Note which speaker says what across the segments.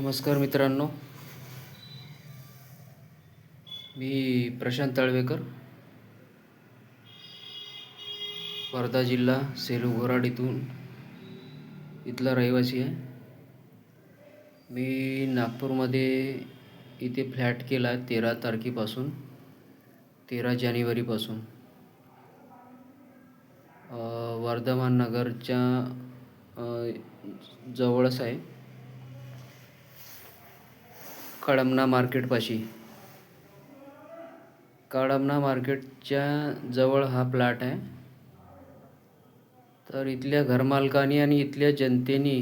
Speaker 1: नमस्कार मित्रांनो, मी प्रशांत तळवेकर, वर्धा जिल्हा सेलू गोराड इथला रहिवासी आहे. मी नागपूरमध्ये इथे फ्लॅट केला आहे 13 तारखेपासून, 13 जानेवारीपासून. वर्धमान नगरच्या जवळच आहे, कळमना मार्केटपाशी. कळमना मार्केटच्या जवळ हा प्लॉट आहे. तर इथल्या घरमालकांनी आणि इथल्या जनतेने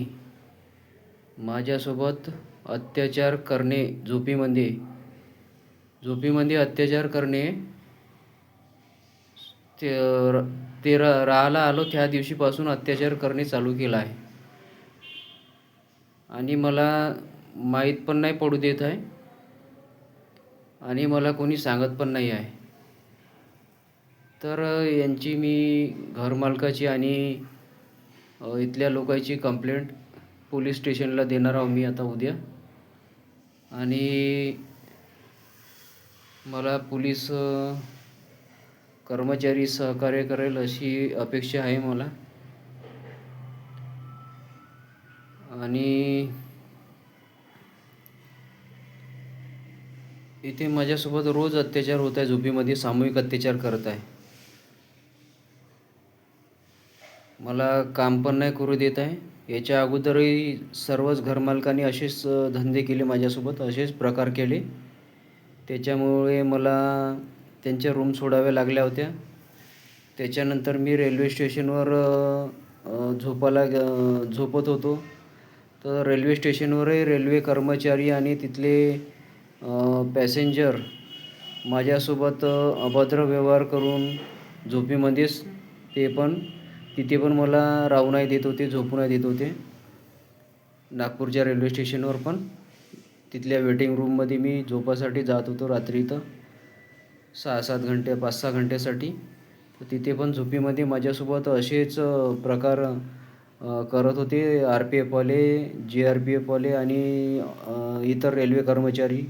Speaker 1: माझ्यासोबत अत्याचार करणे, झोपीमध्ये अत्याचार करणे, ते राहायला आलो त्या दिवशीपासून अत्याचार करणे चालू केला आहे. आणि मला माहीत पण नाही पडू देत आहे आणि मला कोणी सांगत पण नाही आहे. तर यांची मी घरमालकाची आणि इथल्या लोकांची कंप्लेंट पोलीस स्टेशनला देणार आहो मी आता उद्या. आणि मला पोलीस कर्मचारी सहकार्य करेल अशी अपेक्षा आहे मला. आणि इथे माझ्यासोबत रोज अत्याचार होत आहे, झोपीमध्ये सामूहिक अत्याचार करत आहे. मला काम पण नाही करू देत आहे. याच्या अगोदरही सर्वच घरमालकांनी असेच धंदे केले माझ्यासोबत, असेच प्रकार केले. त्याच्यामुळे मला त्यांच्या रूम सोडाव्या लागल्या होत्या. त्याच्यानंतर मी रेल्वे स्टेशनवर झोपत होतो. तर रेल्वे स्टेशनवरही रेल्वे कर्मचारी आणि तिथले पॅसेंजर माझ्यासोबत अभद्र व्यवहार करून झोपेमध्येच तिथे पण मला राहू नाही देत होते, झोपू नाही देत होते. नागपूरच्या रेल्वे स्टेशनवर पण तिथल्या वेटिंग रूममध्ये मी झोपासाठी जात होतो रात्री, तर 6-7 घंटे 5-6 घंट्यासाठी. तर तिथे पण झोपेमध्ये माझ्यासोबत असेच प्रकार करत होते. RPFवाले, JRPFवाले आणि इतर रेल्वे कर्मचारी,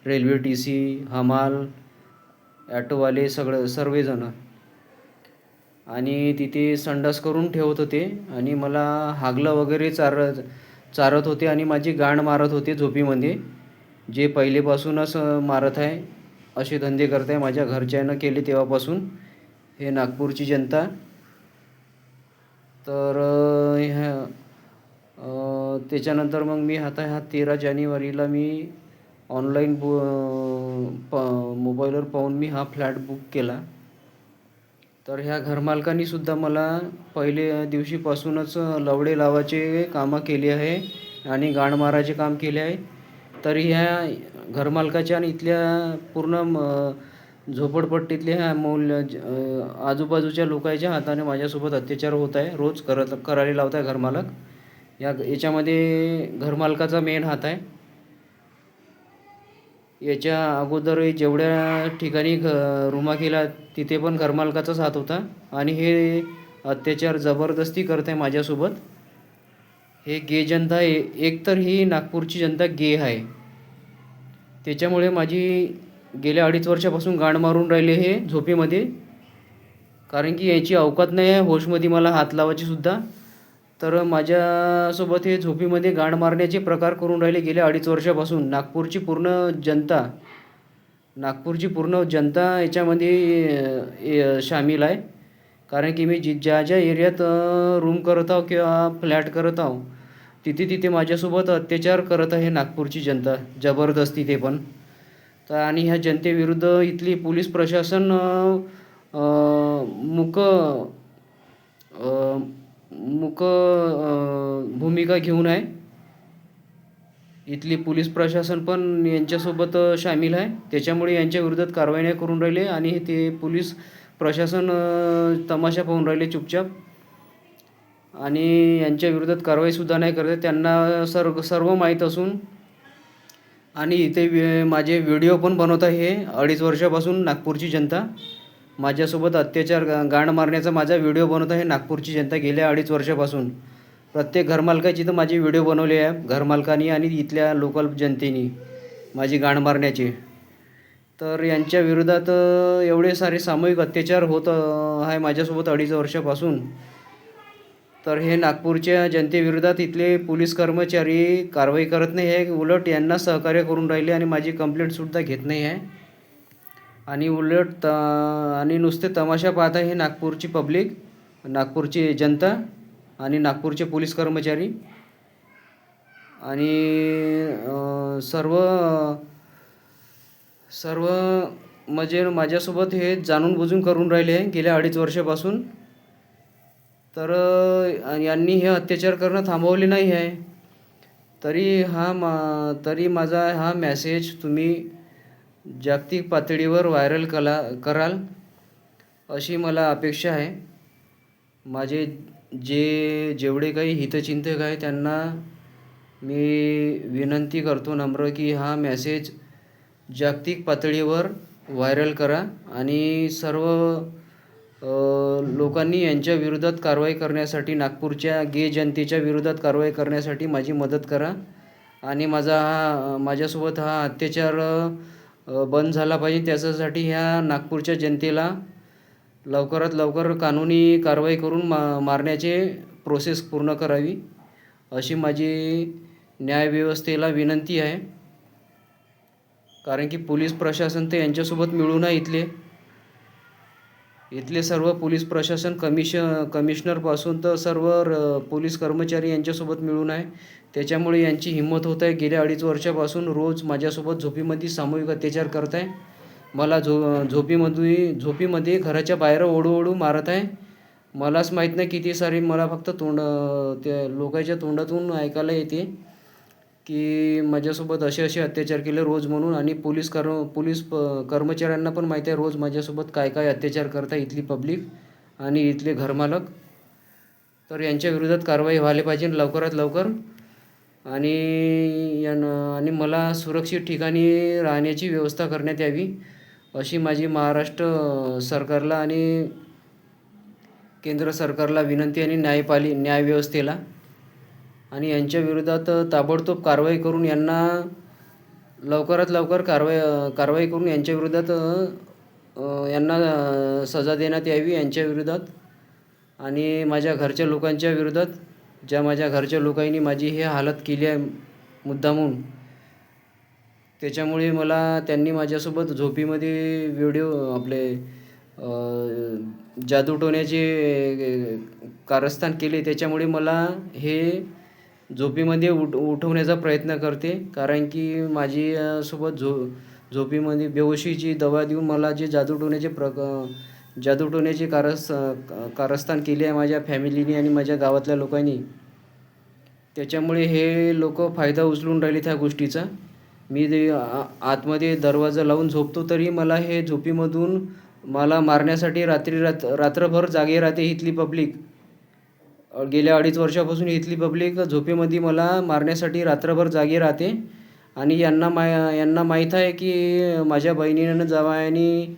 Speaker 1: रेल्वे TC, हमाल, ॲटोवाले सर्वजण. आणि तिथे संडास करून ठेवत होते आणि मला हागलं वगैरे चारत होते आणि माझी गाण मारत होते झोपीमध्ये, जे पहिलेपासूनच मारत आहे. असे धंदे करत आहे, माझ्या घरच्यांनं केले तेव्हापासून हे नागपूरची जनता. तर त्याच्यानंतर मग मी आता ह्या 13 जानेवारीला मी ऑनलाईन मोबाईलवर पाहून मी हा फ्लॅट बुक केला. तर ह्या घरमालकांनीसुद्धा मला पहिले दिवशीपासूनच लवडे लावायचे कामं केली आहे आणि गाण मारायचे काम केले आहे. तरी ह्या घरमालकाच्या आणि इथल्या पूर्ण झोपडपट्टीतल्या ह्या आजूबाजूच्या लोकांच्या हाताने माझ्यासोबत अत्याचार होत आहे. रोज करायला लावत आहे घरमालक. याच्यामध्ये घरमालकाचा मेन हात आहे. याच्या अगोदरही जेवढ्या ठिकाणी रूमा केला तिथे पण घरमालकाचाच हात होता. आणि हे अत्याचार जबरदस्ती करत आहे माझ्यासोबत. हे गे जनता एकतर ही नागपूरची जनता गे आहे. त्याच्यामुळे माझी गेल्या 2.5 वर्षापासून गाण मारून राहिले हे झोपेमध्ये. कारण की याची अवकात नाही आहे होशमध्ये मला हात लावायची सुद्धा. तर माझ्यासोबत हे झोपेमध्ये गाण मारण्याचे प्रकार करून राहिले गेल्या 2.5 वर्षापासून. नागपूरची पूर्ण जनता याच्यामध्ये सामील आहे. कारण की मी ज्या एरियात रूम करत आहो किंवा फ्लॅट करत आहो तिथे माझ्यासोबत अत्याचार करत आहे नागपूरची जनता, जबरदस्ती ते पण. तर आणि ह्या जनतेविरुद्ध इथली पोलीस प्रशासन मूक भूमिका घेऊन आहे. इथली पोलीस प्रशासन पण यांच्यासोबत सामील आहे. त्याच्यामुळे यांच्या विरोधात कारवाई नाही करून राहिले आणि ते पोलीस प्रशासन तमाशा पाहून राहिले चुपचाप आणि यांच्या विरोधात कारवाईसुद्धा नाही करत. त्यांना सर्व माहीत असून आणि इथे माझे व्हिडिओ पण बनवत आहे हे 2.5 वर्षापासून नागपूरची जनता. माझ्यासोबत अत्याचार गाण मारण्याचा माझा व्हिडिओ बनवत आहे नागपूरची जनता गेल्या 2.5 वर्षापासून. प्रत्येक घरमालकाची तर माझी व्हिडिओ बनवले आहे घरमालकांनी आणि इथल्या लोकल जनतेने माझी गाण मारण्याचे. तर यांच्या विरोधात एवढे सारे सामूहिक अत्याचार होत आहे माझ्यासोबत 2.5 वर्षापासून. तर हे नागपूरच्या जनतेविरोधात इथले पोलीस कर्मचारी कारवाई करत नाही आहे, उलट यांना सहकार्य करून राहिले आणि माझी कंप्लेंटसुद्धा घेत नाही आहे. आणि उलट आणि नुसते तमाशा पाहत आहे हे नागपूरची पब्लिक, नागपूरची जनता आणि नागपूरचे पोलीस कर्मचारी. आणि सर्व म्हणजे माझ्यासोबत हे जाणून बुजून करून राहिले आहे गेल्या 2.5 वर्षापासून. तर यांनी हे अत्याचार करणं थांबवले नाही आहे. तरी माझा हा मेसेज तुम्ही जागतिक पातळीवर व्हायरल कराल अशी मला अपेक्षा आहे. माझे जेवढे काही हितचिंतक आहे त्यांना मी विनंती करतो नम्र की हा मेसेज जागतिक पातळीवर व्हायरल करा आणि सर्व लोकांनी यांच्या विरोधात कारवाई करण्यासाठी, नागपूरच्या गे जनतेच्या विरोधात कारवाई करण्यासाठी माझी मदत करा. आणि माझ्यासोबत हा अत्याचार बंद झाला पाहिजे. त्याच्यासाठी ह्या नागपूरच्या जनतेला लवकरात लवकर कानूनी कारवाई करून मारण्याचे प्रोसेस पूर्ण करावी अशी माझी न्यायव्यवस्थेला विनंती आहे. कारण की पोलीस प्रशासन तर यांच्यासोबत मिळून आहे. इथले सर्व पोलीस प्रशासन कमिशनरपासून तर सर्व पोलीस कर्मचारी यांच्यासोबत मिळून आहे. त्याच्यामुळे यांची हिंमत होत आहे. गेल्या 2.5 वर्षापासून रोज माझ्यासोबत झोपीमध्ये सामूहिक अत्याचार करत आहे. मला झोपीमध्ये घराच्या बाहेर ओढू मारत आहे. मलाच माहीत नाही किती सारी, मला फक्त त्या लोकांच्या तोंडातून ऐकायला येते की माझ्यासोबत असे अत्याचार केले रोज म्हणून. आणि पोलीस कर्मचाऱ्यांना पण माहीत आहे रोज माझ्यासोबत काय अत्याचार करता इथली पब्लिक आणि इथले घरमालक. तर यांच्या विरोधात कारवाई व्हायला पाहिजे लवकरात लवकर. आणि मला सुरक्षित ठिकाणी राहण्याची व्यवस्था करण्यात यावी अशी माझी महाराष्ट्र सरकारला आणि केंद्र सरकारला विनंती आणि न्यायव्यवस्थेला. आणि यांच्या विरोधात ताबडतोब कारवाई करून यांना लवकरात लवकर कारवाई करून यांच्या विरोधात यांना सजा देण्यात यावी यांच्या विरोधात. आणि माझ्या घरच्या लोकांच्या विरोधात, ज्या माझ्या घरच्या लोकांनी माझी हे हालत केली आहे मुद्दामून, त्याच्यामुळे त्यांनी माझ्यासोबत झोपीमध्ये व्हिडिओ जादूटोण्याचे कारस्थान केले. त्याच्यामुळे मला हे झोपीमध्ये उठवण्याचा प्रयत्न करते. कारण की माझी सोबत झोपीमध्ये बेहोशीची दवा देऊन मला जे जादूटोण्याचे कारस्थान केले आहे माझ्या फॅमिलीने आणि माझ्या गावातल्या लोकांनी, त्याच्यामुळे हे लोक फायदा उचलून राहिले त्या गोष्टीचा. मी आतमध्ये दरवाजा लावून झोपतो तरी मला हे झोपीमधून मला मारण्यासाठी रात्रभर जागे राहते इथली पब्लिक. गेल्या 2.5 वर्षापासून इथली पब्लिक झोपेमध्ये मला मारण्यासाठी रात्रभर जागी राहते. आणि यांना माहीत आहे की माझ्या बहिणीनं जावयाने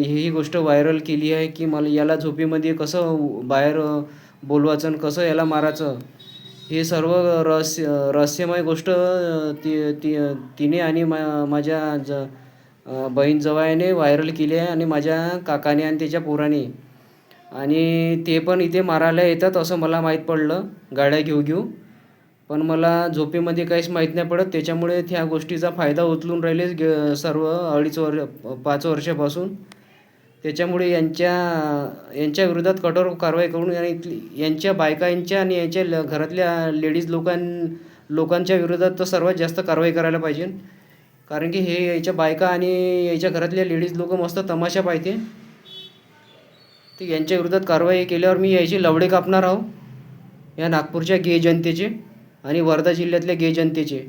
Speaker 1: ही गोष्ट व्हायरल केली आहे की याला झोपेमध्ये कसं बाहेर बोलवायचं आणि कसं याला मारायचं, हे सर्व रहस्यमय गोष्ट तिने आणि माझ्या बहीण जावयाने व्हायरल केली आहे आणि माझ्या काकाने आणि त्याच्या पोराने. आणि ते पण इथे मारायला येतात असं मला माहीत पडलं गाड्या घेऊ. पण मला झोपेमध्ये काहीच माहीत नाही पडत. त्याच्यामुळे त्या गोष्टीचा फायदा उचलून राहिले सर्व 5 वर्षापासून. त्याच्यामुळे यांच्या विरोधात कठोर कारवाई करून यांच्या बायकांच्या आणि यांच्या घरातल्या लेडीज लोकांच्या विरोधात तर सर्वात जास्त कारवाई करायला पाहिजे. कारण की हे याच्या बायका आणि याच्या घरातल्या लेडीज लोक मस्त तमाशा पाहते. तर यांच्या विरोधात कारवाई केल्यावर मी याचे लवडे कापणार आहो या नागपूरच्या गे जनतेचे आणि वर्धा जिल्ह्यातल्या गे जनतेचे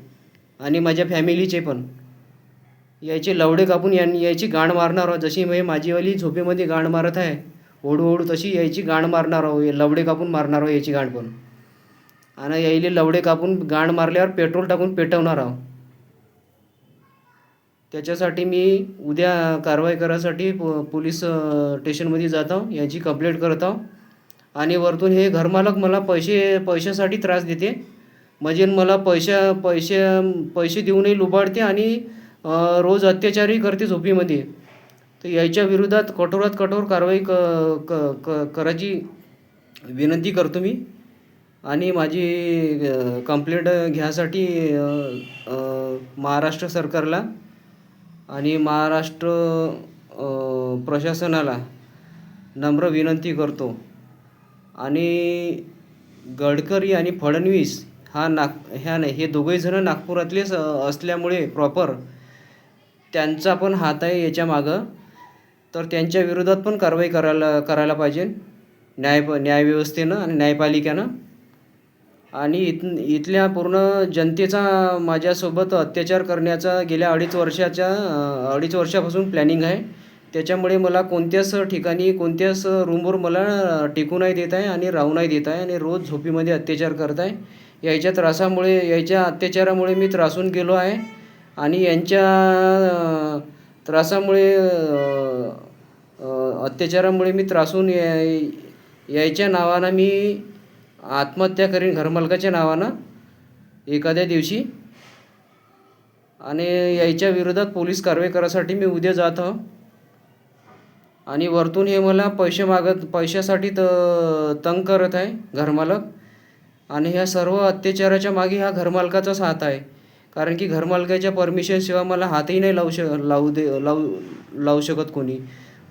Speaker 1: आणि माझ्या फॅमिलीचे पण. याचे लवडे कापून याची गाण मारणार आहो. जशी माझीवाली झोपेमध्ये गाण मारत आहे ओढू तशी याची गाण मारणार आहो. लवडे कापून मारणार आहो याची गाण पण. आणि यायले लवडे कापून गाण मारल्यावर पेट्रोल टाकून पेटवणार आहो. त्याच्यासाठी मी उद्या कारवाई करायसाठी पोलीस स्टेशनमध्ये जात आहो, याची कंप्लेंट करत आहो. आणि वरतून हे घरमालक मला पैशासाठी त्रास देते. म्हणजे मला पैसे देऊनही लुबाडते आणि रोज अत्याचारही करते झोपीमध्ये. तर याच्या विरोधात कठोरात कठोर कारवाई करायची विनंती करतो मी. आणि माझी कंप्लेंट घ्यायसाठी महाराष्ट्र सरकारला आणि महाराष्ट्र प्रशासनाला नम्र विनंती करतो. आणि गडकरी आणि फडणवीस हे दोघंही जण नागपुरातलेच असल्यामुळे प्रॉपर त्यांचा पण हात आहे याच्या मागं. तर त्यांच्या विरोधात पण कारवाई करायला पाहिजे न्यायव्यवस्थेनं आणि न्यायपालिकेनं. आणि इथल्या पूर्ण जनतेचा माझ्यासोबत अत्याचार करण्याचा गेल्या 2.5 वर्षापासून प्लॅनिंग आहे. त्याच्यामुळे मला कोणत्याच ठिकाणी कोणत्याच रूमवर मला टिकू नाही देत आहे आणि राहू नाही देत आहे आणि रोज झोपीमध्ये अत्याचार करत आहे. याच्या अत्याचारामुळे मी त्रासून गेलो आहे. आणि यांच्या अत्याचारामुळे मी त्रासून यायच्या नावानं मी आत्महत्या करीन घरमालकाच्या नावानं एखाद्या दिवशी. आणि याच्या विरोधात पोलीस कारवाई करायसाठी मी उद्या जात आहो. आणि वरतून हे मला पैशासाठी तंग करत आहे घरमालक. आणि ह्या सर्व अत्याचाराच्या मागे ह्या घरमालकाचाच हात आहे. कारण की घरमालकाच्या परमिशनशिवाय मला हातही नाही लावू शकत कोणी.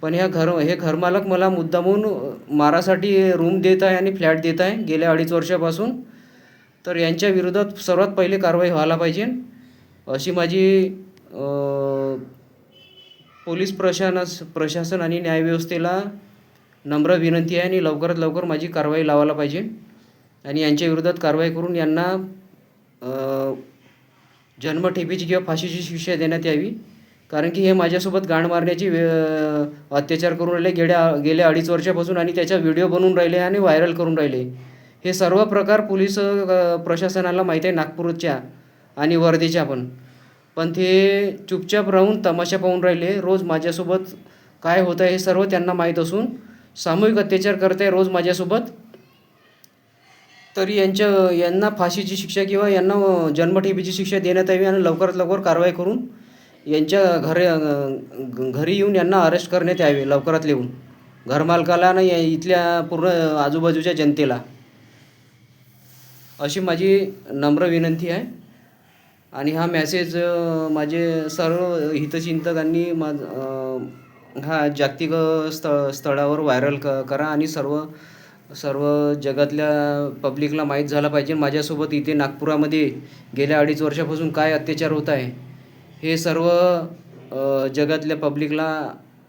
Speaker 1: पण हे घरमालक मला मुद्दामून मारासाठी रूम देत आहे आणि फ्लॅट देत आहे गेल्या 2.5 वर्षापासून. तर यांच्या विरोधात सर्वात पहिले कारवाई व्हायला पाहिजे अशी माझी पोलीस प्रशासन आणि न्यायव्यवस्थेला नम्र विनंती आहे. आणि लवकरात लवकर माझी कारवाई लावायला पाहिजे आणि यांच्या विरोधात कारवाई करून यांना जन्मठेपेची किंवा फाशीची शिक्षा देण्यात यावी. कारण की हे माझ्यासोबत गाण मारण्याची अत्याचार करून राहिले गेल्या 2.5 वर्षापासून आणि त्याचा व्हिडिओ बनवून राहिले आणि व्हायरल करून राहिले. हे सर्व प्रकार पोलीस प्रशासनाला माहीत आहे नागपूरच्या आणि वर्धेच्या पण ते चुपचाप राहून तमाशा पाहून राहिले. रोज माझ्यासोबत काय होतं हे सर्व त्यांना माहीत असून सामूहिक अत्याचार करत आहे रोज माझ्यासोबत. तरी यांना फाशीची शिक्षा किंवा यांना जन्मठेपेची शिक्षा देण्यात यावी आणि लवकरात लवकर कारवाई करून यांच्या घरी येऊन यांना अरेस्ट करण्यात यावे लवकरात येऊन घरमालकाला आणि इथल्या पूर्ण आजूबाजूच्या जनतेला अशी माझी नम्र विनंती आहे. आणि हा मॅसेज माझे सर्व हितचिंतकांनी हा जागतिक स्थळावर व्हायरल करा आणि सर्व जगातल्या पब्लिकला माहीत झालं पाहिजे माझ्यासोबत इथे नागपुरामध्ये गेल्या 2.5 वर्षापासून काय अत्याचार होत आहे हे सर्व जगातल्या पब्लिकला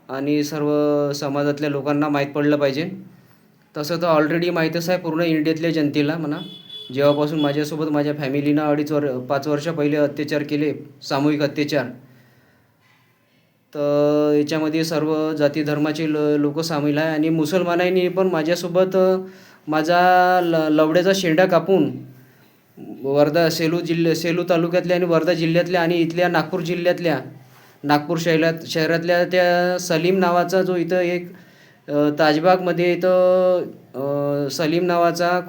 Speaker 1: आणि सर्व समाजातल्या लोकांना माहीत पडलं पाहिजे. तसं तर ऑलरेडी माहीतच आहे पूर्ण इंडियातल्या जनतेला म्हणा. जेव्हापासून माझ्यासोबत माझ्या फॅमिलीनं 5 वर्ष पहिले अत्याचार केले सामूहिक अत्याचार. तर याच्यामध्ये सर्व जाती धर्माचे लोक सामील आहे. आणि मुसलमानांनी पण माझ्यासोबत माझा लवड्याचा शेंडा कापून सेलू तालुक्यातल्या आणि वर्धा जिल्ह्यातल्या आणि इथल्या नागपूर जिल्ह्यातल्या नागपूर शहरातल्या त्या सलीम नावाचा जो इथं एक ताजबागमध्ये इथं सलीम नावाचा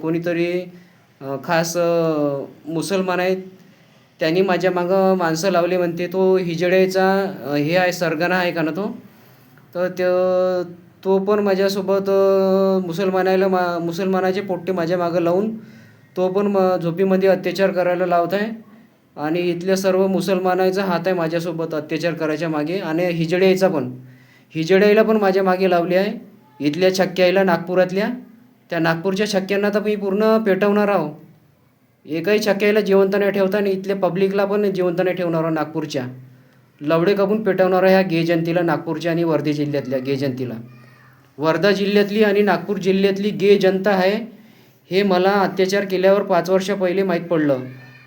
Speaker 1: कोणीतरी खास मुसलमान आहेत. त्यांनी माझ्या मागं माणसं लावले म्हणते. तो हिजड्याचा हे आहे सरगना आहे का ना तो. तर तो पण माझ्यासोबत मुसलमानाचे पोट्टे माझ्या मागं लावून तो पण झोपीमध्ये अत्याचार करायला लावत आहे. आणि इथल्या सर्व मुसलमानाचा हात आहे माझ्यासोबत अत्याचार करायच्या मागे. आणि हिजड्याला पण माझ्या मागे लावली आहे. इथल्या छक्क्याला नागपुरातल्या त्या नागपूरच्या छक्क्यांना तर मी पूर्ण पेटवणार आहो. एकही छक्क्याला जिवंत नाही ठेवता आणि इथल्या पब्लिकला पण जिवंत नाही ठेवणार आहो. नागपूरच्या लवडे कापून पेटवणार ह्या गे जनतेला नागपूरच्या आणि वर्धा जिल्ह्यातल्या गे जनतेला. वर्धा जिल्ह्यातली आणि नागपूर जिल्ह्यातली गे जनता आहे हे मला अत्याचार केल्यावर 5 वर्ष पहिले माहीत पडलं.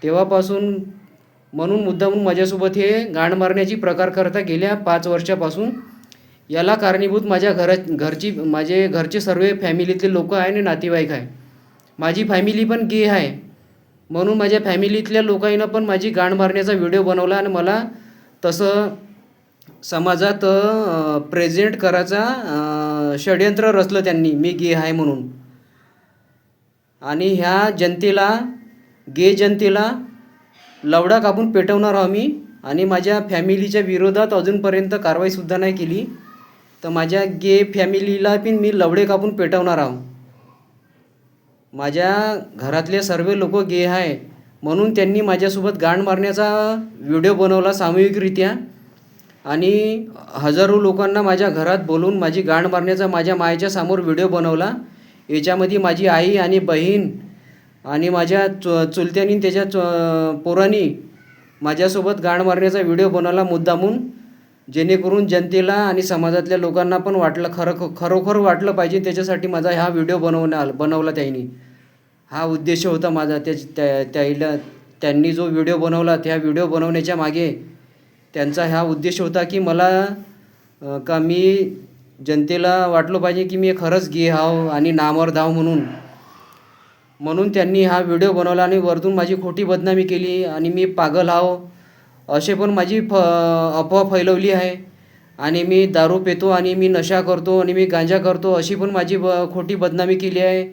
Speaker 1: तेव्हापासून म्हणून मुद्दामून माझ्यासोबत हे गाण मारण्याची प्रकार करता गेल्या 5 वर्षापासून. याला कारणीभूत माझे घरचे सर्व फॅमिलीतले लोक आहे आणि नातेवाईक आहे. माझी फॅमिली पण गे आहे म्हणून माझ्या फॅमिलीतल्या लोकांना पण माझी गाण मारण्याचा व्हिडिओ बनवला आणि मला तसं समाजात प्रेझेंट करायचा षडयंत्र रचलं त्यांनी, मी गे आहे म्हणून. आणि ह्या जनतेला, गे जनतेला लवडा कापून पेटवणार आहो मी. आणि माझ्या फॅमिलीच्या विरोधात अजूनपर्यंत कारवाईसुद्धा नाही केली, तर माझ्या गे फॅमिलीला पण मी लवडे कापून पेटवणार आहो. माझ्या घरातले सर्व लोक गे आहे म्हणून त्यांनी माझ्यासोबत गाण मारण्याचा व्हिडिओ बनवला सामूहिकरित्या. आणि हजारो लोकांना माझ्या घरात बोलवून माझी गाण मारण्याचा माझ्या मायेच्या समोर व्हिडिओ बनवला. याच्यामध्ये माझी आई आणि बहीण आणि माझ्या चुलत्यांनी त्याच्या पोरांनी माझ्यासोबत गाण मारण्याचा व्हिडिओ बनवला मुद्दामून, जेणेकरून जनतेला आणि समाजातल्या लोकांना पण वाटलं, खरोखर वाटलं पाहिजे, त्याच्यासाठी माझा हा व्हिडिओ बनवला त्यांनी. हा उद्देश होता माझा. त्यांनी जो व्हिडिओ बनवला, त्या व्हिडिओ बनवण्याच्या मागे त्यांचा हा उद्देश होता की मला का मी जनतेला वाटलं पाहिजे की मी खरंच गे हाव आणि नामवर धाव म्हणून त्यांनी हा व्हिडिओ बनवला. आणि वरतून माझी खोटी बदनामी केली आणि मी पागल हाव असे पण माझी अफवा फैलवली आहे. आणि मी दारू पितो आणि मी नशा करतो आणि मी गांजा करतो अशी पण माझी खोटी बदनामी केली आहे.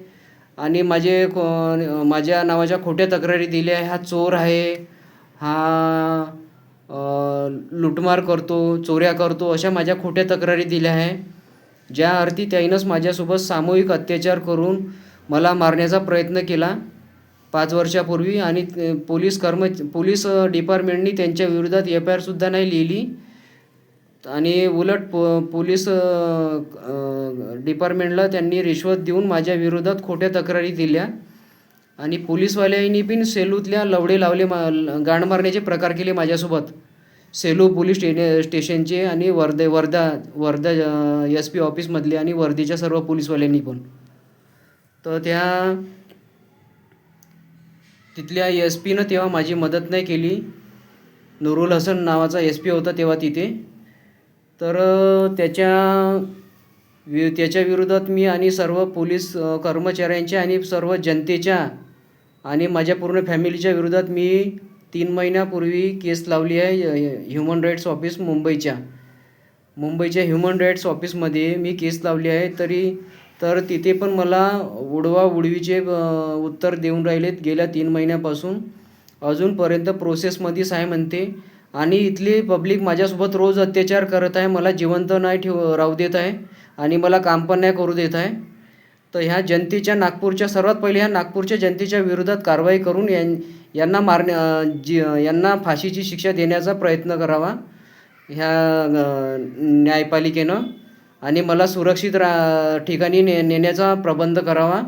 Speaker 1: आणि माझ्या नावाच्या खोट्या तक्रारी दिल्या आहे. हा चोर आहे, हा लुटमार करतो, चोऱ्या करतो, अशा माझ्या खोट्या तक्रारी दिल्या आहे. ज्या अर्थी त्याईनंच माझ्यासोबत सामूहिक अत्याचार करून मला मारण्याचा प्रयत्न केला 5 वर्षापूर्वी. आणि पोलीस डिपार्टमेंटनी त्यांच्या विरोधात FIR सुद्धा नाही लिहिली. आणि उलट पोलीस डिपार्टमेंटला त्यांनी रिश्वत देऊन माझ्या विरोधात खोट्या तक्रारी दिल्या. आणि पोलीसवाल्यांनी पण सेलूतल्या लवडे लावले, गाण मारण्याचे प्रकार केले माझ्यासोबत. सेलू पोलीस स्टेशनचे आणि वर्धा SP ऑफिसमधले आणि वर्धेच्या सर्व पोलीसवाल्यांनी पण. तर तिथल्या SP तेव्हा माझी मदत नाही केली. नुरुल हसन नावाचा SP होता तेव्हा तिथे. तर त्याच्या विरोधात मी आणि सर्व पोलीस कर्मचाऱ्यांच्या आणि सर्व जनतेच्या आणि माझ्या पूर्ण फॅमिलीच्या विरोधात मी 3 महिन्यापूर्वी केस लावली आहे ह्युमन राईट्स ऑफिस मुंबईच्या ह्युमन राईट्स ऑफिसमध्ये मी केस लावली आहे. तर तिथे पण मला उडवाउडवीचे उत्तर देऊन राहिलेत गेल्या 3 महिन्यापासून. अजूनपर्यंत प्रोसेसमध्येच आहे म्हणते. आणि इथली पब्लिक माझ्यासोबत रोज अत्याचार करत आहे, मला जिवंत नाही राहू देत आहे आणि मला काम पण नाही करू देत आहे. तर ह्या जनतेच्या सर्वात पहिले ह्या नागपूरच्या जनतेच्या विरोधात कारवाई करून यांना फाशीची शिक्षा देण्याचा प्रयत्न करावा ह्या न्यायपालिकेनं. आणि मला सुरक्षित ठिकाणी नेण्याचा प्रबंध करावा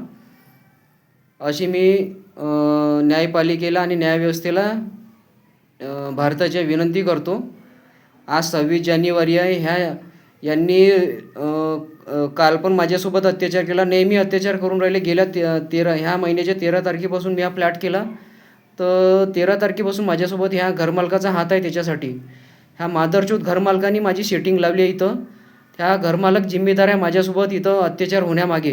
Speaker 1: अशी मी न्यायपालिकेला आणि न्यायव्यवस्थेला भारताच्या विनंती करतो. आज 26 जानेवारी आहे. यांनी काल पण माझ्यासोबत अत्याचार केला, नेहमी अत्याचार करून राहिले. गेल्या ह्या महिन्याच्या 13 तारखेपासून मी हा फ्लॅट केला. तर 13 तारखेपासून माझ्यासोबत ह्या घरमालकाचा हात आहे. त्याच्यासाठी ह्या मादरचोद घरमालकाने माझी सेटिंग लावली आहे इथं. ह्या घरमालक जिम्मेदार आहे माझ्यासोबत इथं अत्याचार होण्यामागे.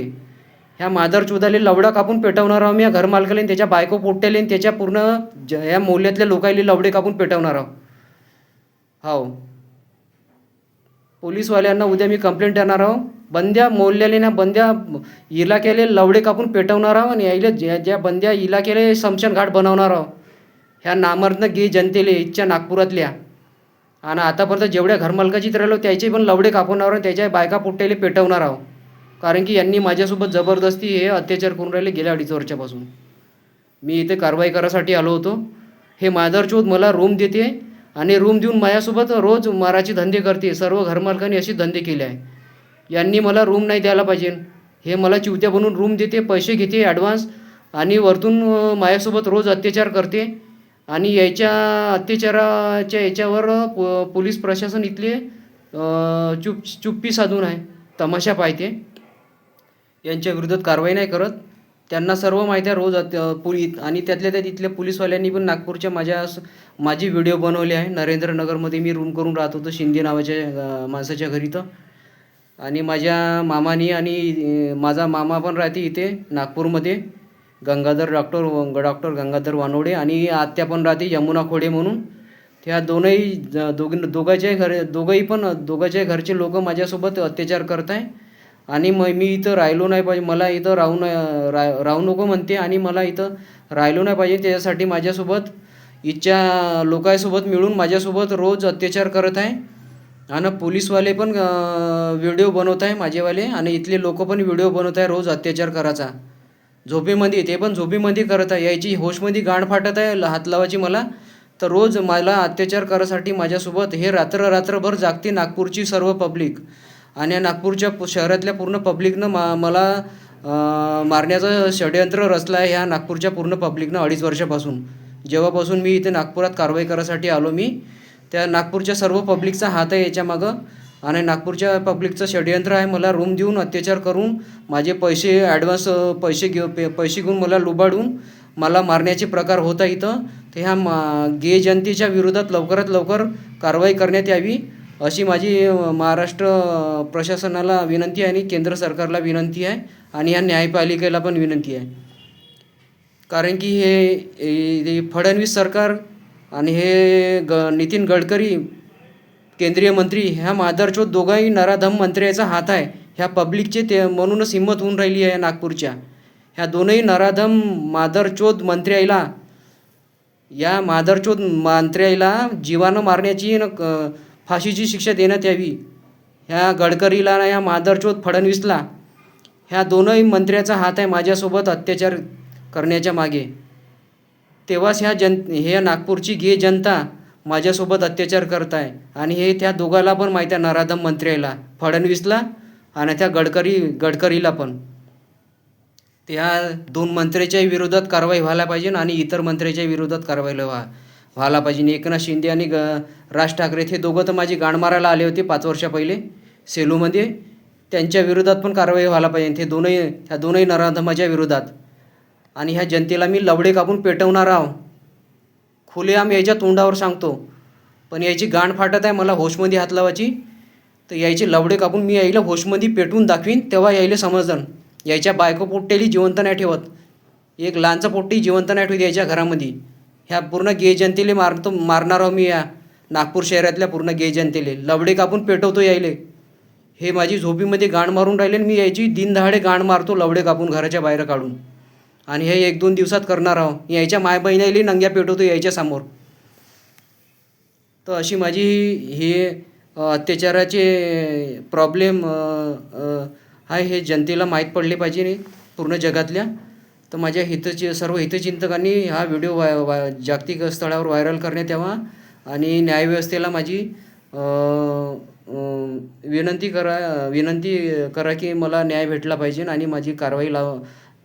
Speaker 1: ह्या मादरचोदाले लवडा कापून पेटवणार आहो मी. या घरमालकाला त्याच्या बायको पोट्ट्याले त्याच्या पूर्ण ह्या मोहल्ल्यातल्या लोकांनी लवडे कापून पेटवणार आहो. हो, पोलीसवाल्यांना उद्या मी कंप्लेंट देणार आहो. बंद्या मोहल्ल्याले ना बंद्या इलाक्याले लवडे कापून पेटवणार आहो. आणि यायला ज्या बंद्या इलाक्याले शमशान घाट बनवणार आहो ह्या नामर्दनं गे जनतेले इथच्या नागपुरातल्या. आणि आतापर्यंत जेवढ्या घरमालकाची राहिलो त्याचे पण लवडे कापवणार आहो, त्याच्या बायका पोट्ट्याले पेटवणार आहो. कारण की यांनी माझ्यासोबत जबरदस्ती हे अत्याचार करून राहिले गेल्या 2.5 वर्षापासून. मी इथे कारवाई करायसाठी आलो होतो. हे मादरचोद मला रूम देते आणि रूम देऊन माझ्यासोबत रोज माराचे धंदे करते. सर्व घरमालकांनी असे धंदे केले आहे. यांनी मला रूम नाही द्यायला पाहिजे. हे मला चिवत्या बनवून रूम देते, पैसे घेते ॲडव्हान्स आणि वरतून माझ्यासोबत रोज अत्याचार करते. आणि याच्या अत्याचाराच्या याच्यावर पोलीस प्रशासन इथले चुप्पी साधून आहे, तमाशा पाहते. यांच्या विरोधात कारवाई नाही करत. त्यांना सर्व माहिती आहे रोज आणि त्यातल्या त्यात इथल्या पोलीसवाल्यांनी पण नागपूरच्या माझी व्हिडिओ बनवली आहे. नरेंद्रनगरमध्ये मी रूम करून राहत होतो शिंदे नावाच्या माणसाच्या घरी. तर आणि माझ्या मामानी आणि माझा मामा पण राहते इथे नागपूरमध्ये, डॉक्टर गंगाधर वानोडे. आणि आत्या पण राहते यमुना खोडे म्हणून. ह्या दोघांच्याही घरचे लोक माझ्यासोबत अत्याचार करत आहे आणि मी इथं राहिलो नाही पाहिजे. मला इथं राहू नको म्हणते आणि मला इथं राहिलो नाही पाहिजे. त्याच्यासाठी माझ्यासोबत इथच्या लोकांसोबत मिळून माझ्यासोबत रोज अत्याचार करत आहे आणि पोलीसवाले पण व्हिडिओ बनवत आहे माझेवाले आणि इथले लोक पण व्हिडिओ बनवत आहे रोज अत्याचार करायचा झोपेमध्ये. ते पण झोपेमध्ये करत आहे. यायची होशमध्ये गांड फाटत आहे हात लावायची मला. तर रोज मला अत्याचार करायसाठी माझ्यासोबत हे रात्रभर जागते नागपूरची सर्व पब्लिक आणि नागपूरच्या शहरातल्या पूर्ण पब्लिकनं मला मारण्याचं षडयंत्र रचलं आहे ह्या नागपूरच्या पूर्ण पब्लिकनं 2.5 वर्षापासून. जेव्हापासून मी इथे नागपुरात कारवाई करायसाठी आलो त्या नागपूरच्या सर्व पब्लिकचा हात आहे याच्यामागं आणि नागपूरच्या पब्लिकचं षडयंत्र आहे. मला रूम देऊन अत्याचार करून माझे ॲडव्हान्स पैसे घेऊन मला लुबाडून मला मारण्याचे प्रकार होत आहे इथं. तर ह्या गे जनतेच्या विरोधात लवकरात लवकर कारवाई करण्यात यावी अशी माझी महाराष्ट्र प्रशासनाला विनंती आहे आणि केंद्र सरकारला विनंती आहे आणि या न्यायपालिकेला पण विनंती आहे. कारण की हे फडणवीस सरकार आणि हे नितीन गडकरी केंद्रीय मंत्री ह्या मादरचोद दोघाही नराधम मंत्र्याचा हात आहे ह्या पब्लिकचे. ते म्हणूनच हिंमत होऊन राहिली आहे नागपूरच्या. ह्या दोनही नराधम मादरचोद मंत्र्याला जीवानं मारण्याची फाशीची शिक्षा देण्यात यावी. ह्या गडकरीला ना ह्या मादरचोद फडणवीसला ह्या दोनही मंत्र्याचा हात आहे माझ्यासोबत अत्याचार करण्याच्या मागे. तेव्हाच हे नागपूरची गे जनता माझ्यासोबत अत्याचार करत आहे आणि हे त्या दोघाला पण माहीत आहे नराधम मंत्र्याला फडणवीसला आणि त्या गडकरीला पण. त्या 2 मंत्र्याच्याही विरोधात कारवाई व्हायला पाहिजे आणि इतर मंत्र्याच्या विरोधात कारवाई व्हायला पाहिजे. एकनाथ शिंदे आणि राज ठाकरे हे दोघं तर माझी गाण मारायला आले होते 5 वर्षा पहिले सेलूमध्ये. त्यांच्या विरोधात पण कारवाई व्हायला पाहिजे ह्या दोनही नराधमाच्या विरोधात. आणि ह्या जनतेला मी लवडे कापून पेटवणार आहो खुलेआम यायच्या तोंडावर सांगतो. पण यायची गांड फाटत आहे मला होशमध्ये हात लावायची. तर यायचे लवडे कापून मी यायला होशमध्ये पेटवून दाखवीन तेव्हा यायला समजन. यायच्या बायको पोट्टेली जिवंत नाही ठेवत. एक लहानचा पोट्टी जिवंत नाही ठेवत यायच्या घरामध्ये. ह्या पूर्ण गे जनतेले मारणार आहो मी. या नागपूर शहरातल्या पूर्ण गे जनतेले लवडे कापून पेटवतो यायले. हे माझी झोपीमध्ये गाण मारून राहिले मी यायची दिनदहाडे गाण मारतो लवडे कापून घराच्या बाहेर काढून. आणि हे 1-2 दिवसात करणार आहो. यायच्या माय बहिणीला नंग्या पेटवतो यायच्या समोर. तर अशी माझी हे अत्याचाराचे प्रॉब्लेम आहे हे जनतेला माहीत पडले पाहिजे पूर्ण जगातल्या. तर माझ्या सर्व हितचिंतकांनी हा व्हिडिओ जागतिक स्तरावर व्हायरल करण्यात यावा आणि न्यायव्यवस्थेला माझी विनंती करा की मला न्याय भेटला पाहिजे आणि माझी कारवाई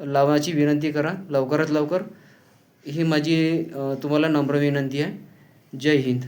Speaker 1: लावायची विनंती करा लवकरात लवकर. ही माझी तुम्हाला नम्र विनंती आहे. जय हिंद.